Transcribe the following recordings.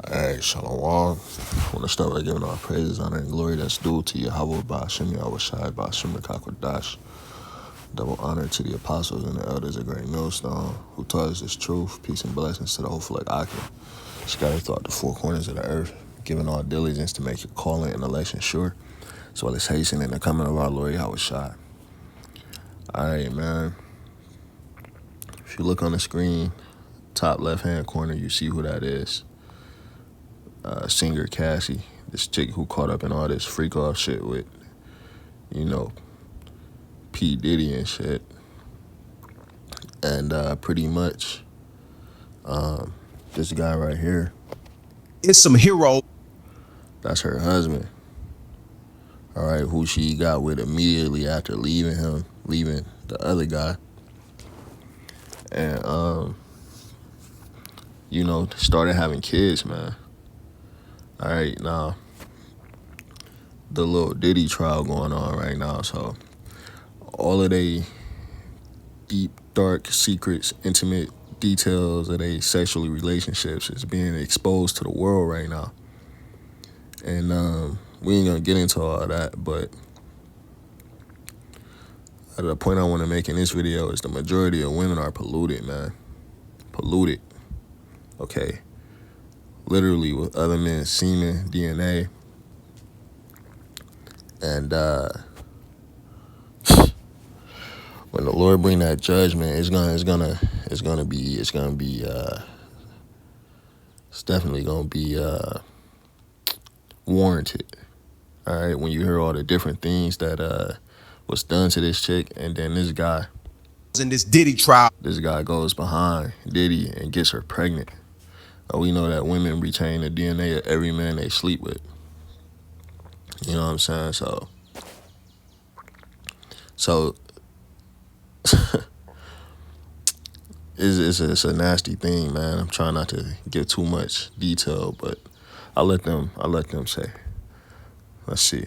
Alright, Shalom. I want to start by giving all praises, honor, and glory that's due to Yahweh Ba'Shem Yahushai Ba'Shem Mekakodash. Double honor to the apostles and the elders of Great Millstone who taught us this truth. Peace and blessings to the whole flock Akim, scattered throughout the four corners of the earth, giving all diligence to make your calling and election sure, as well as hastening the coming of our Lord Yahushai. Alright, man. If you look on the screen, top left-hand corner, you see who that is. Singer Cassie, this chick who caught up in all this freak off shit with, P. Diddy and shit. And pretty much, this guy right here, it's some hero. that's her husband. All right, who she got with immediately after leaving the other guy. And, started having kids, man. All right, now, the little Diddy trial going on right now, so all of they deep, dark secrets, intimate details of their sexual relationships is being exposed to the world right now. And we ain't gonna get into all that, but the point I want to make in this video is the majority of women are polluted, man. Polluted. Okay. Literally with other men's semen, DNA. And when the Lord bring that judgment, it's definitely gonna be warranted. All right, when you hear all the different things that was done to this chick, and then this guy In this Diddy trial, this guy goes behind Diddy and gets her pregnant. We know that women retain the DNA of every man they sleep with. You know what I'm saying? So it's a nasty thing, man. I'm trying not to give too much detail, but I'll let them say. Let's see.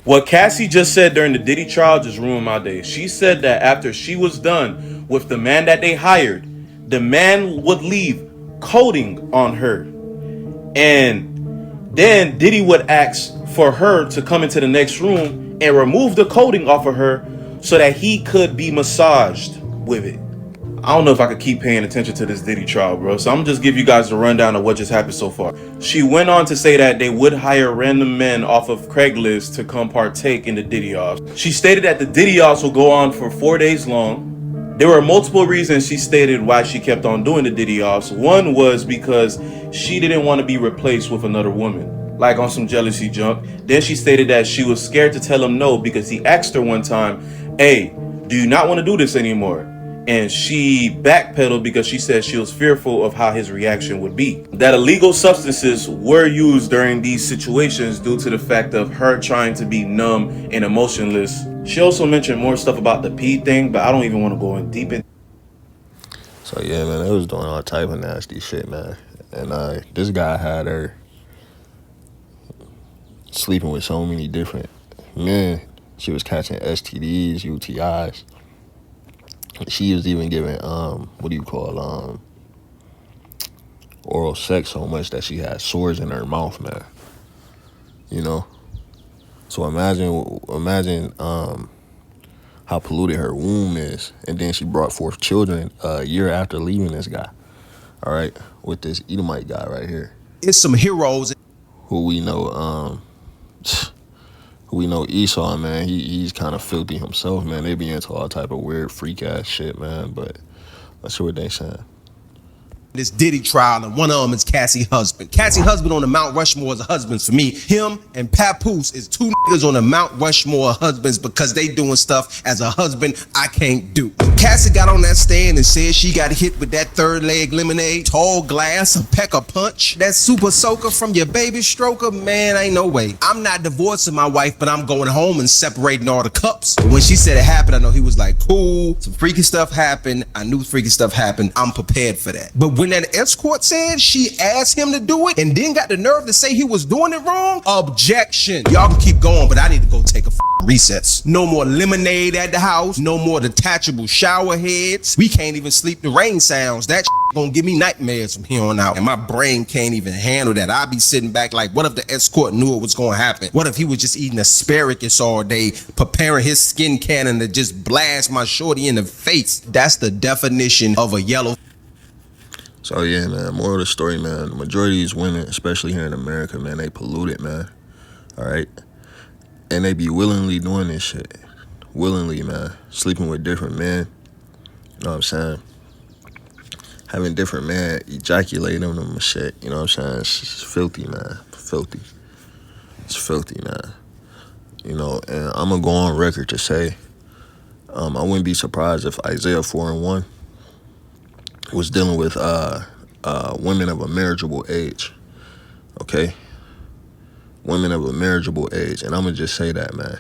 What Cassie just said during the Diddy trial just ruined my day. She said that after she was done with the man that they hired, the man would leave coding on her. And then Diddy would ask for her to come into the next room and remove the coating off of her so that he could be massaged with it. I don't know if I could keep paying attention to this Diddy trial, bro. So I'm gonna just give you guys the rundown of what just happened so far. She went on to say that they would hire random men off of Craigslist to come partake in the Diddy offs. She stated that the Diddy offs will go on for 4 days long. There were multiple reasons she stated why she kept on doing the Diddy offs. One was because she didn't want to be replaced with another woman, like on some jealousy junk. Then she stated that she was scared to tell him no because he asked her one time, "Hey, do you not want to do this anymore?" And she backpedaled because she said she was fearful of how his reaction would be. That illegal substances were used during these situations due to the fact of her trying to be numb and emotionless. She also mentioned more stuff about the pee thing, but I don't even want to go in deep in. So yeah, man, they was doing all type of nasty shit, man. And this guy had her sleeping with so many different men. She was catching STDs, UTIs. She was even giving oral sex so much that she had sores in her mouth, man. You know? So imagine how polluted her womb is. And then she brought forth children a year after leaving this guy. All right, with this Edomite guy right here. it's some heroes. Who we know Esau, man. He's kind of filthy himself, man. They be into all type of weird freak ass shit, man. But let's see what they saying. This Diddy trial, and one of them is Cassie's husband. Cassie's husband on the Mount Rushmore is a husband for me. Him and Papoose is two niggas on the Mount Rushmore of husbands because they doing stuff as a husband I can't do. When Cassie got on that stand and said she got hit with that third leg lemonade, tall glass, a pecker punch, that super soaker from your baby stroker, man, ain't no way. I'm not divorcing my wife, but I'm going home and separating all the cups. When she said it happened, I know he was like, cool, some freaky stuff happened. I knew freaky stuff happened. I'm prepared for that. But when that escort said she asked him to do it and then got the nerve to say he was doing it wrong, objection. Y'all can keep going, but I need to go take a recess. No more lemonade at the house. No more detachable shower heads. We can't even sleep to rain sounds. That gonna give me nightmares from here on out. And my brain can't even handle that. I'll be sitting back like, what if the escort knew it was gonna happen? What if he was just eating asparagus all day, preparing his skin cannon to just blast my shorty in the face? That's the definition of a yellow. So yeah, man, moral of the story, man, the majority of these women, especially here in America, man, they polluted, man. All right? And they be willingly doing this shit. Willingly, man. Sleeping with different men. You know what I'm saying? Having different men ejaculate on them and shit. You know what I'm saying? It's filthy, man. Filthy. It's filthy, man. You know, and I'm going to go on record to say, I wouldn't be surprised if Isaiah 4:1 was dealing with women of a marriageable age. Okay? Women of a marriageable age. And I'm going to just say that, man.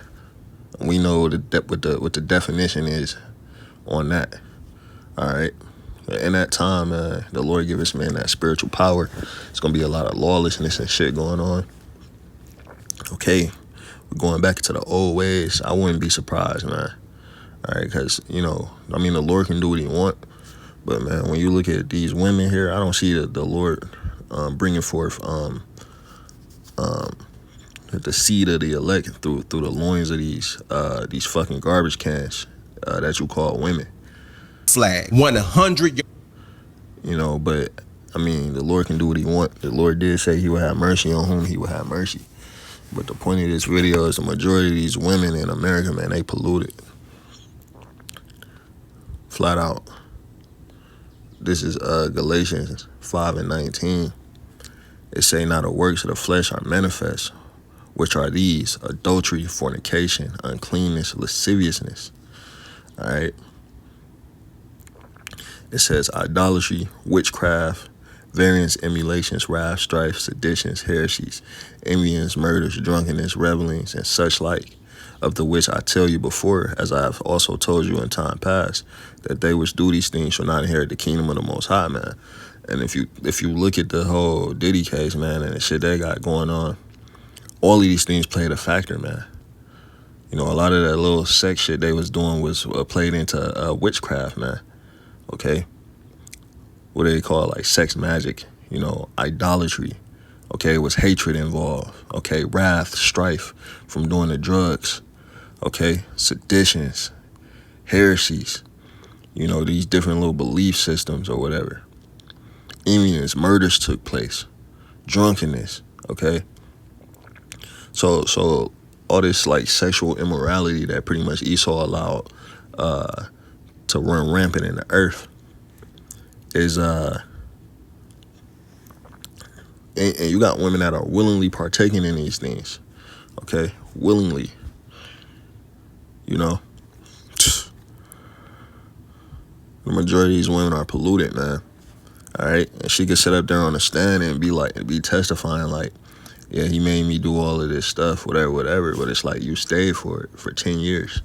We know what the definition is on that. All right? In that time, the Lord give us, man, that spiritual power. It's going to be a lot of lawlessness and shit going on. Okay? We're going back to the old ways. I wouldn't be surprised, man. All right? Because, you know, I mean, the Lord can do what he want. But, man, when you look at these women here, I don't see the Lord bringing forth the seed of the elect through the loins of these fucking garbage cans that you call women. Flag 100. You know, but I mean, the Lord can do what he wants. The Lord did say he would have mercy on whom he would have mercy. But the point of this video is the majority of these women in America, man, they polluted. Flat out. This is Galatians 5:19. It say, now the works of the flesh are manifest, which are these: adultery, fornication, uncleanness, lasciviousness. All right. It says idolatry, witchcraft, variance, emulations, wrath, strife, seditions, heresies, envyings, murders, drunkenness, revelings, and such like, of the which I tell you before, as I have also told you in time past, that they which do these things shall not inherit the kingdom of the Most High, man. And if you look at the whole Diddy case, man, and the shit they got going on, all of these things played a factor, man. You know, a lot of that little sex shit they was doing was played into witchcraft, man. Okay? What do they call it? Like sex magic, you know, idolatry. Okay, it was hatred involved. Okay, wrath, strife from doing the drugs. Okay, seditions, heresies, you know, these different little belief systems or whatever. Envyings, murders took place, drunkenness, okay? So all this like sexual immorality that pretty much Esau allowed to run rampant in the earth is and you got women that are willingly partaking in these things, okay? Willingly, you know? The majority of these women are polluted, man. All right? And she could sit up there on the stand and be testifying like, yeah, he made me do all of this stuff, whatever. But it's like you stayed for it for 10 years.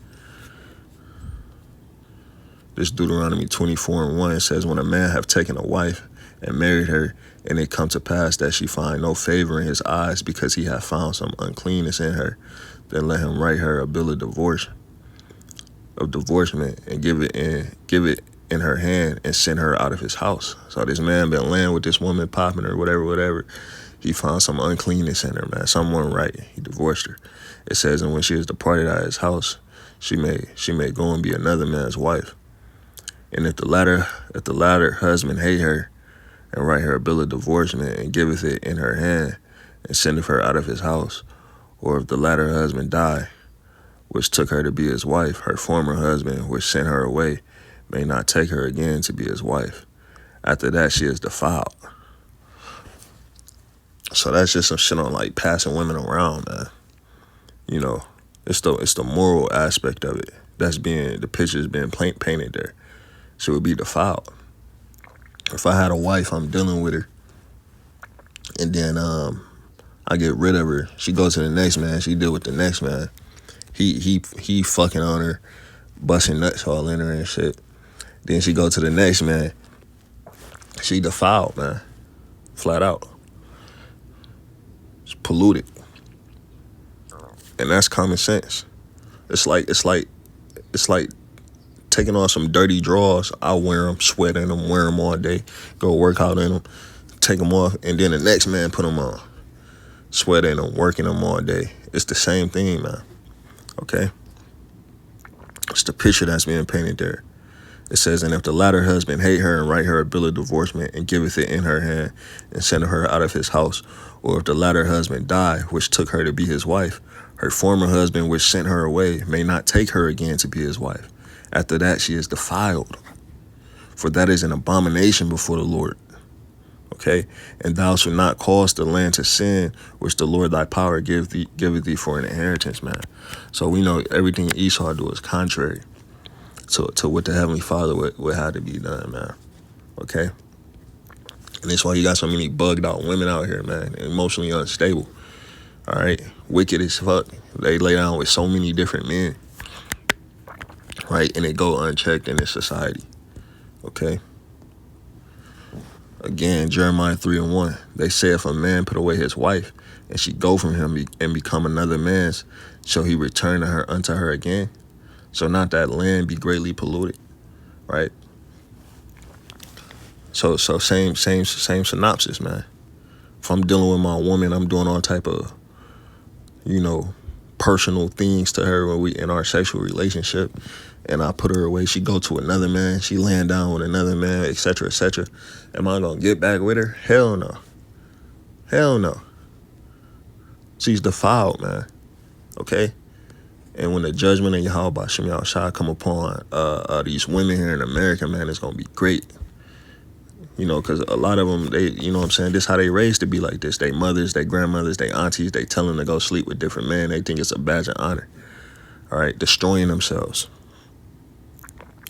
This Deuteronomy 24:1 says, when a man have taken a wife and married her, and it come to pass that she find no favor in his eyes because he hath found some uncleanness in her, then let him write her a bill of divorcement, and give it in her hand and send her out of his house. So this man been laying with this woman, popping her, whatever. He found some uncleanness in her, man. Something wasn't right. He divorced her. It says, and when she is departed out of his house, she may go and be another man's wife. And if the latter husband hate her, and write her a bill of divorcement, and giveth it in her hand, and sendeth her out of his house, or if the latter husband die, which took her to be his wife, her former husband, which sent her away, may not take her again to be his wife. After that, she is defiled. So that's just some shit on like passing women around, man. You know, it's the moral aspect of it the picture's being painted there. She would be defiled. If I had a wife, I'm dealing with her, and then I get rid of her. She goes to the next man. She deal with the next man. He fucking on her, busting nuts all in her and shit. Then she go to the next man. She defiled, man. Flat out. It's polluted. And that's common sense. It's like taking on some dirty drawers. I wear them, sweat in them, wear them all day, go work out in them, take them off, and then the next man put them on, sweat in them, working them all day. It's the same thing, man. Okay? It's the picture that's being painted there. It says, and if the latter husband hate her and write her a bill of divorcement and giveth it in her hand and send her out of his house, or if the latter husband die, which took her to be his wife, her former husband which sent her away may not take her again to be his wife. After that she is defiled, for that is an abomination before the Lord. Okay? And thou shalt not cause the land to sin, which the Lord thy power giveth thee for an inheritance, man. So we know everything Esau do is contrary to what the Heavenly Father would have to be done, man. Okay? And that's why you got so many bugged out women out here, man, emotionally unstable. All right? Wicked as fuck. They lay down with so many different men, right? And they go unchecked in this society. Okay? Again, Jeremiah 3:1. They say if a man put away his wife and she go from him and become another man's, shall he return to her unto her again? So not that land be greatly polluted, right? So same synopsis, man. If I'm dealing with my woman, I'm doing all type of, personal things to her when we in our sexual relationship, and I put her away. She go to another man. She laying down with another man, etc., etc. Am I gonna get back with her? Hell no. Hell no. She's defiled, man. Okay. And when the judgment of Yahweh B'Shem Yahushua come upon these women here in America, man, it's going to be great. Because a lot of them, they, this is how they raised to be like this. They mothers, they grandmothers, they aunties, they tell them to go sleep with different men. They think it's a badge of honor. All right, destroying themselves.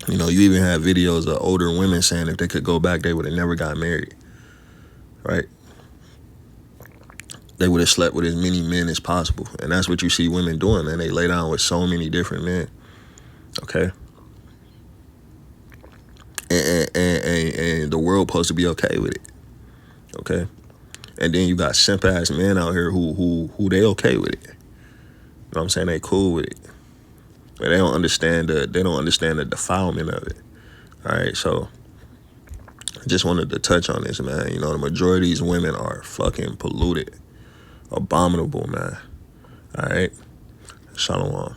You even have videos of older women saying if they could go back, they would have never got married. Right? They would have slept with as many men as possible. And that's what you see women doing, man. They lay down with so many different men. Okay? And the world supposed to be okay with it. Okay? And then you got simp ass men out here who they okay with it. You know what I'm saying? They cool with it. But they don't understand the defilement of it. All right, so I just wanted to touch on this, man. The majority of these women are fucking polluted. Abominable, man. All right. Shalom.